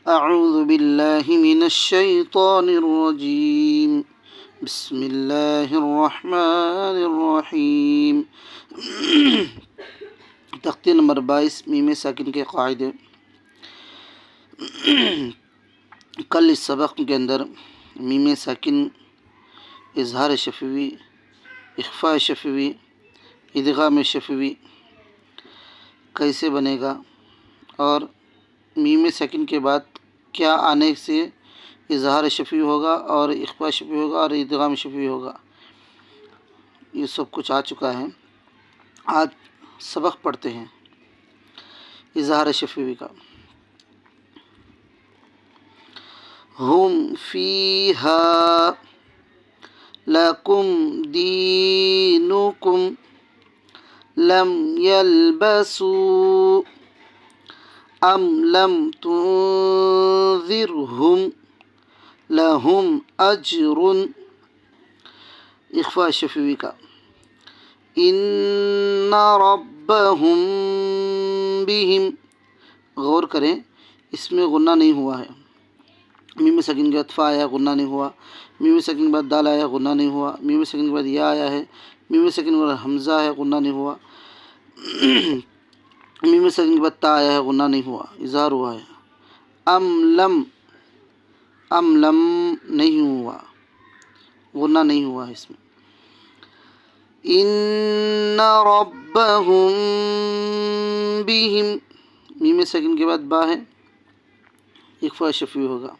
أعوذ بالله من الشيطان الرجيم بسم الله الرحمن الرحیم تختی نمبر 22 میم ساکن کے قاعدے۔ کل اس سبق کے اندر میم ساکن اظہار شفوی، اخفاء شفوی، ادغام شفوی کیسے بنے گا اور میم ساکن کے بعد کیا آنے سے اظہار شفوی ہوگا اور اخفاء شفوی ہوگا اور ادغام شفوی ہوگا، یہ سب کچھ آ چکا ہے۔ آج سبق پڑھتے ہیں اظہار شفوی کا۔ ہم فیہا لکم دینکم لم یلبسوا ام لم تنذرہم لہم اجر، اخفاء شفوی کا۔ ان ربہم بہم، غور کریں اس میں غنہ نہیں ہوا ہے، میم ساکن کے بعد فا آیا غنہ نہیں ہوا، میم ساکن کے بعد دال آیا غنہ نہیں ہوا، میم ساکن کے بعد یا آیا ہے، میم ساکن کے بعد حمزہ ہے غنہ نہیں ہوا، میم ساکن کے بعد تا آیا ہے غنہ نہیں ہوا، اظہار ہوا ہے۔ ام لم نہیں ہوا، غنہ نہیں ہوا ہے اس میں۔ ان ربہم بہم، میم ساکن کے بعد با ہے، اخفاء شفوی ہوگا۔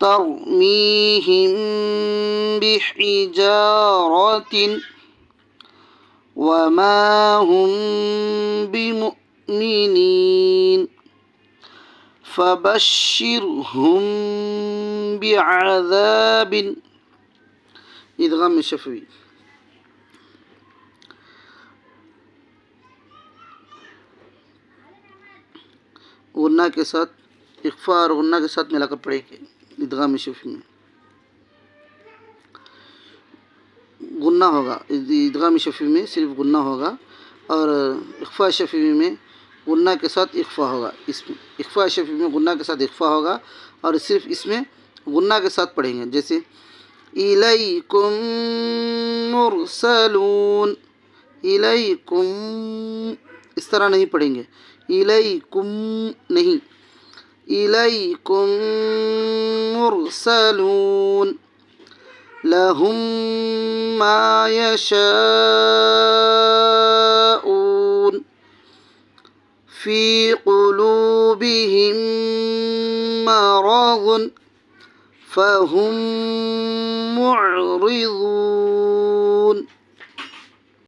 ترمیہم بحجارۃ وما ہم بمؤمنین فبشرہم بعذاب، ادغام شفوی۔ غنہ کے ساتھ اخفاء اور غنہ کے ساتھ ملا کر پڑھے گی ادغام شفوی میں۔ غنہ ہوگا ادغام شفوی میں، صرف غنہ ہوگا، اور اخفاء شفوی میں غنہ کے ساتھ اخفاء ہوگا۔ اس میں اخفاء شفوی میں غنہ کے ساتھ اخفاء ہوگا اور صرف اس میں غنہ کے ساتھ پڑھیں گے، جیسے الیکم مرسلون، الیکم اس طرح نہیں پڑھیں گے، الیکم نہیں، الیکم مرسلون لہم ما یشاءون فی قلوبہم مرض فہم معرضون۔